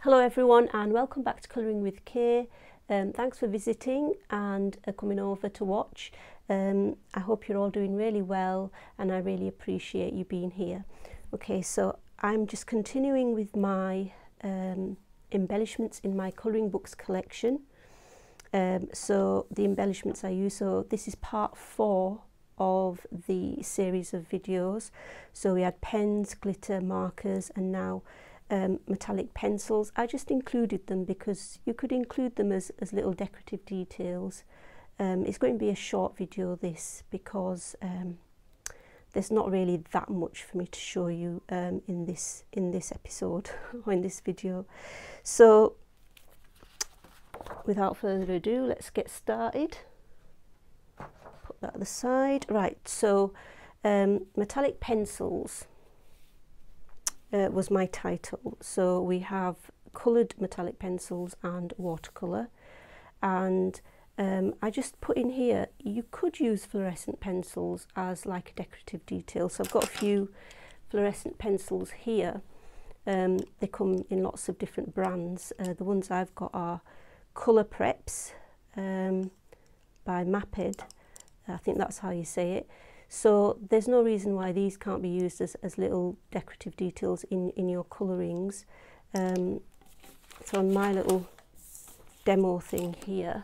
Hello everyone and welcome back to Colouring with Kay. Thanks for visiting and coming over to watch. I hope you're all doing really well and I really appreciate you being here. Okay, so I'm just continuing with my embellishments in my colouring books collection. So the embellishments I use, so this is part 4 of the series of videos. So we had pens, glitter, markers, and now metallic pencils. I just included them because you could include them as little decorative details. It's going to be a short video this because there's not really that much for me to show you in this episode or in this video. So without further ado, let's get started. Put that to the side. Right, so metallic pencils was my title. So we have coloured metallic pencils and watercolour, and I just put in here you could use fluorescent pencils as like a decorative detail. So I've got a few fluorescent pencils here. They come in lots of different brands. The ones I've got are Colour Preps by Maped. I think that's how you say it. So there's no reason why these can't be used as little decorative details in your colourings. So on my little demo thing here,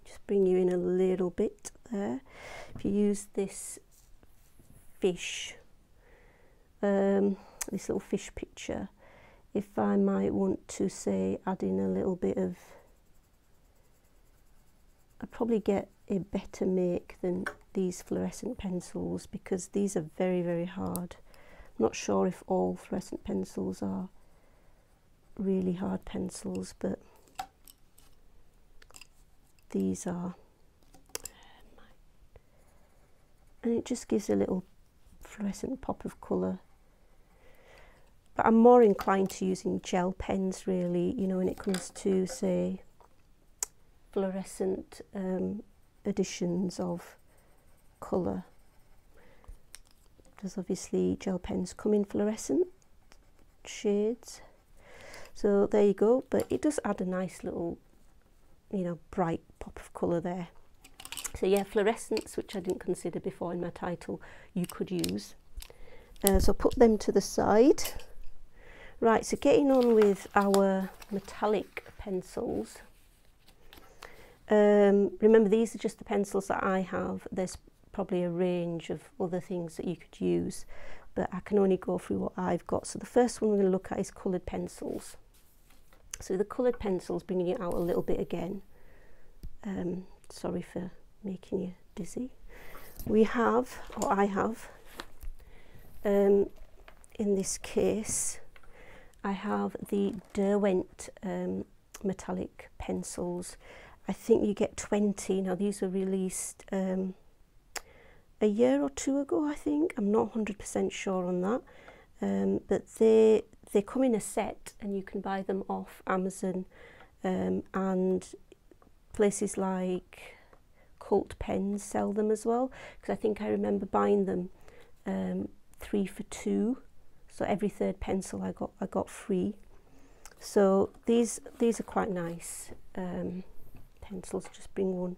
just bring you in a little bit there. If you use this fish, this little fish picture, if I might want to say add in a little bit of, I'd probably get a better make than these fluorescent pencils because these are very, very hard. I'm not sure if all fluorescent pencils are really hard pencils, but these are. And it just gives a little fluorescent pop of colour. But I'm more inclined to using gel pens really, you know, when it comes to, say, fluorescent editions of colour, because obviously gel pens come in fluorescent shades. So there you go, but it does add a nice little, you know, bright pop of colour there. So yeah, fluorescents, which I didn't consider before in my title, you could use. So put them to the side. Right, so getting on with our metallic pencils. Remember, these are just the pencils that I have. There's probably a range of other things that you could use, but I can only go through what I've got. So the first one we're going to look at is coloured pencils. So the coloured pencils, bringing it out a little bit again. Sorry for making you dizzy. We have, or I have, in this case, I have the Derwent metallic pencils. I think you get 20. Now these were released a year or two ago, I think. I'm not 100% sure on that, but they come in a set and you can buy them off Amazon and places like Cult Pens sell them as well, because I think I remember buying them 3 for 2. So every third pencil I got free. So these are quite nice pencils. Just bring one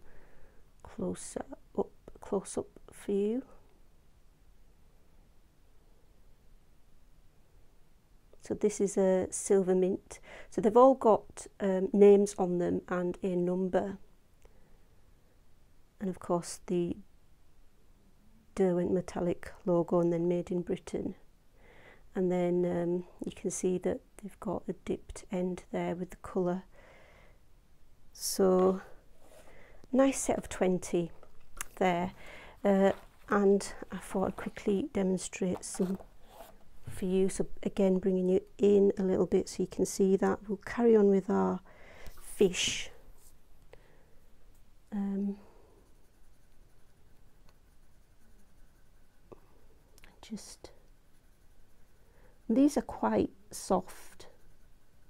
close up for you. So this is a silver mint. So they've all got names on them and a number, and of course the Derwent metallic logo, and then made in Britain. And then you can see that they've got a dipped end there with the colour. So nice set of 20 there, and I thought I'd quickly demonstrate some for you. So again, bringing you in a little bit so you can see that. We'll carry on with our fish. These are quite soft,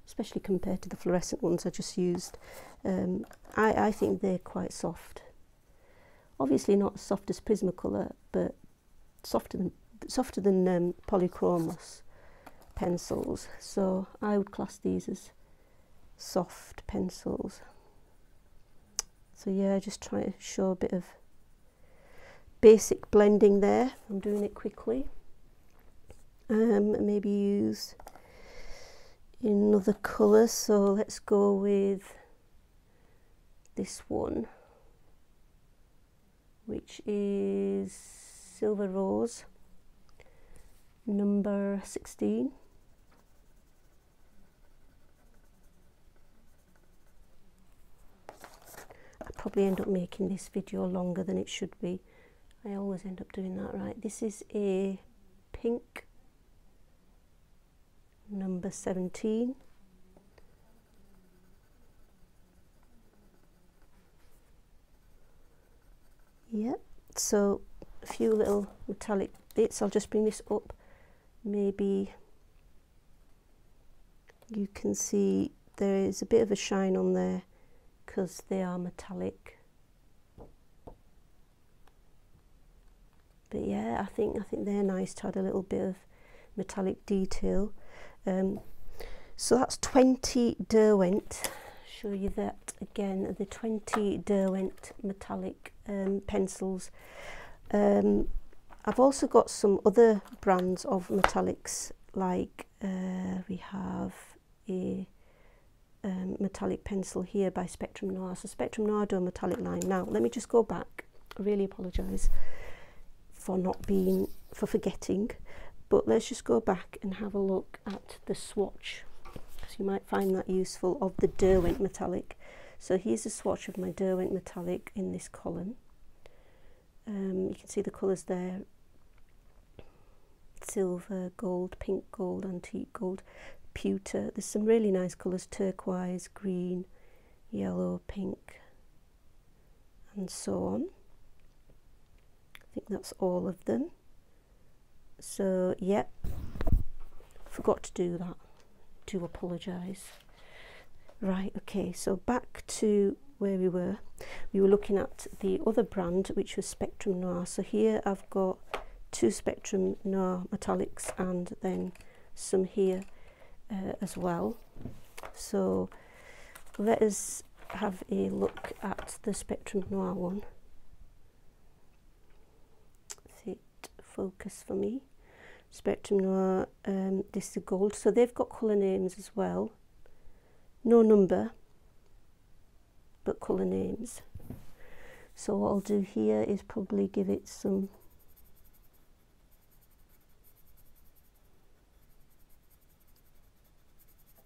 especially compared to the fluorescent ones I just used. I think they're quite soft. Obviously not as soft as Prismacolor, but softer than Polychromos. pencils, so I would class these as soft pencils. So yeah, just try to show a bit of basic blending there. I'm doing it quickly. Maybe use another colour, so let's go with this one, which is Silver Rose, number 16. I probably end up making this video longer than it should be. I always end up doing that, right? This is a pink, number 17. Yep, so a few little metallic bits. I'll just bring this up. Maybe you can see there is a bit of a shine on there because they are metallic. But yeah, I think they're nice to add a little bit of metallic detail. So that's 20 Derwent. Show you that again, the 20 Derwent metallic pencils. I've also got some other brands of metallics, like we have a metallic pencil here by Spectrum Noir. So Spectrum Noir do a metallic line. Now let me just go back. I really apologise for forgetting, but let's just go back and have a look at the swatch, so you might find that useful, of the Derwent metallic. So here's a swatch of my Derwent metallic in this column. You can see the colours there: silver, gold, pink gold, antique gold, pewter. There's some really nice colours: turquoise, green, yellow, pink, and so on. I think that's all of them. So yeah, forgot to do that. Do apologise. Right, okay, so back to where we were. We were looking at the other brand, which was Spectrum Noir. So here I've got 2 Spectrum Noir metallics and then some here as well. So let us have a look at the Spectrum Noir one. Focus for me. Spectrum Noir, this is gold, so they've got colour names as well. No number, but colour names. So what I'll do here is probably give it some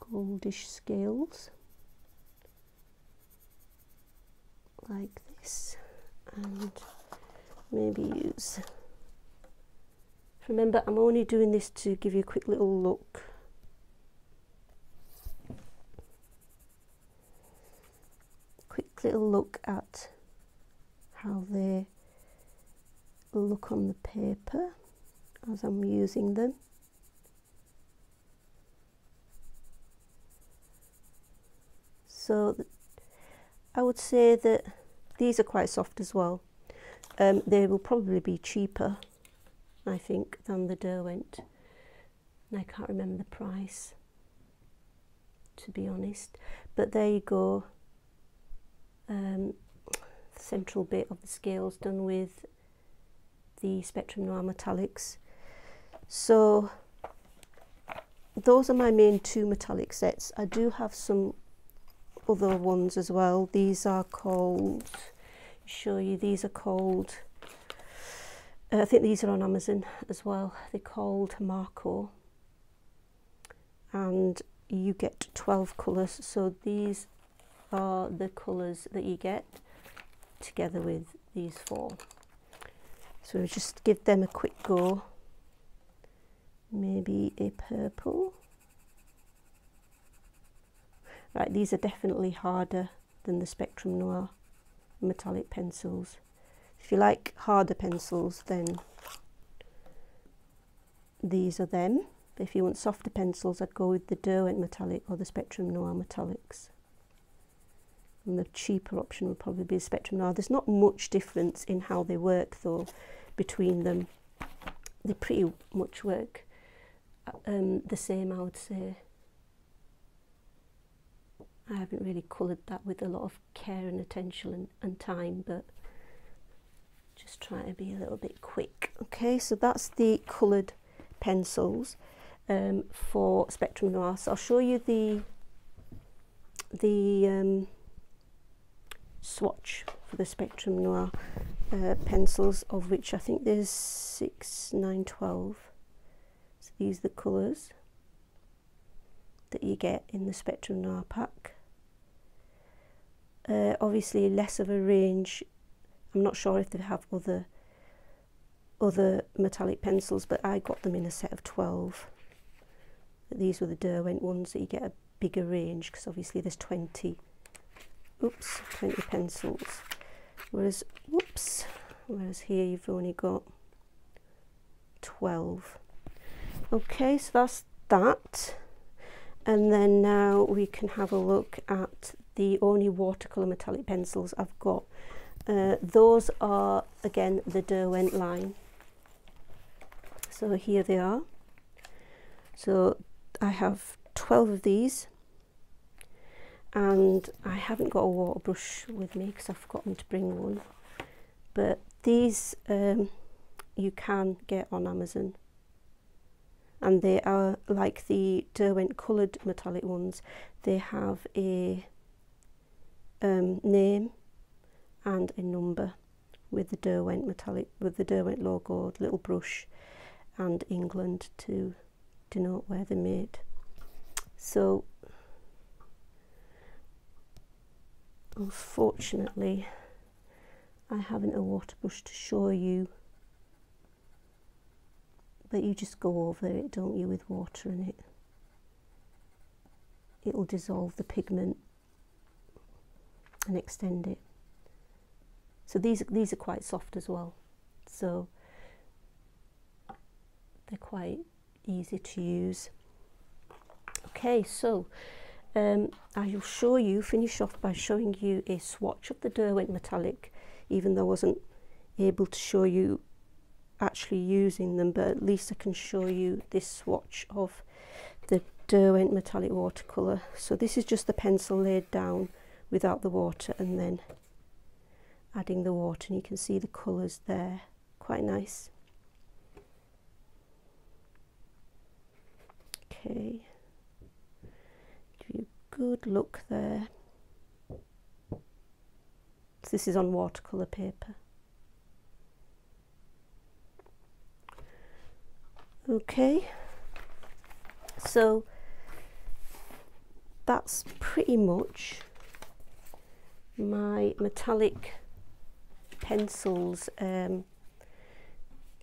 goldish scales, like this, and maybe use... Remember, I'm only doing this to give you a quick little look. Quick little look at how they look on the paper as I'm using them. So I would say that these are quite soft as well. They will probably be cheaper, I think, than the Derwent, and I can't remember the price, to be honest. But there you go, the central bit of the scales done with the Spectrum Noir metallics. So those are my main 2 metallic sets. I do have some other ones as well. These are called, show you, these are called, I think these are on Amazon as well. They're called Marco, and you get 12 colours. So these are the colours that you get together with these 4. So just give them a quick go. Maybe a purple. Right, these are definitely harder than the Spectrum Noir metallic pencils. If you like harder pencils, then these are them. But if you want softer pencils, I'd go with the Derwent metallic or the Spectrum Noir metallics. And the cheaper option would probably be the Spectrum Noir. There's not much difference in how they work though between them. They pretty much work the same, I would say. I haven't really coloured that with a lot of care and attention and time, but just try to be a little bit quick. Okay, so that's the coloured pencils for Spectrum Noir. So I'll show you the swatch for the Spectrum Noir pencils, of which I think there's 6, 9, 12. So these are the colours that you get in the Spectrum Noir pack. Obviously less of a range. I'm not sure if they have other metallic pencils, but I got them in a set of 12. These were the Derwent ones, that you get a bigger range, because obviously there's 20 pencils, whereas here you've only got 12. Okay, so that's that. And then now we can have a look at the only watercolour metallic pencils I've got. Those are, again, the Derwent line. So here they are. So I have 12 of these, and I haven't got a water brush with me because I've forgotten to bring one. But these you can get on Amazon, and they are like the Derwent coloured metallic ones. They have a name and a number with the Derwent metallic, with the Derwent logo, little brush, and England to denote where they're made. So unfortunately I haven't a water brush to show you, but you just go over it, don't you, with water in it. It'll dissolve the pigment and extend it. So these are quite soft as well, so they're quite easy to use. Okay, so I will finish off by showing you a swatch of the Derwent metallic, even though I wasn't able to show you actually using them, but at least I can show you this swatch of the Derwent metallic watercolour. So this is just the pencil laid down without the water, and then adding the water, and you can see the colours there, quite nice. Okay, give you a good look there. So this is on watercolour paper. Okay, so that's pretty much my metallic pencils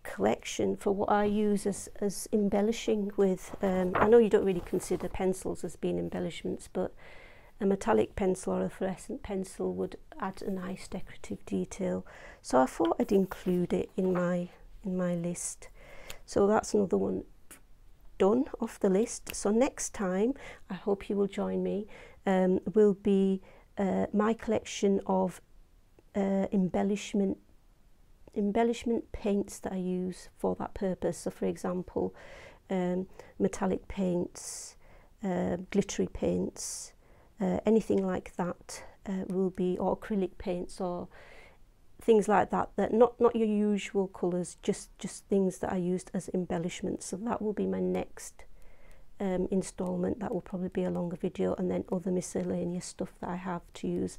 collection for what I use as embellishing with. I know you don't really consider pencils as being embellishments, but a metallic pencil or a fluorescent pencil would add a nice decorative detail, so I thought I'd include it in my list. So that's another one done off the list. So next time, I hope you will join me, will be my collection of embellishment paints that I use for that purpose. So for example, metallic paints, glittery paints, anything like that will be, or acrylic paints or things like that, that not your usual colours, just things that I used as embellishments. So that will be my next instalment. That will probably be a longer video, and then other miscellaneous stuff that I have to use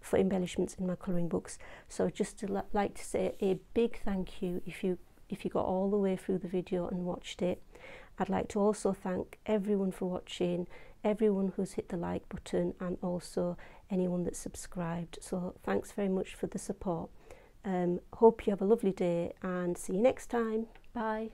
for embellishments in my colouring books. So just to like to say a big thank you if you got all the way through the video and watched it. I'd like to also thank everyone for watching, everyone who's hit the like button, and also anyone that's subscribed. So thanks very much for the support. Hope you have a lovely day, and see you next time. Bye.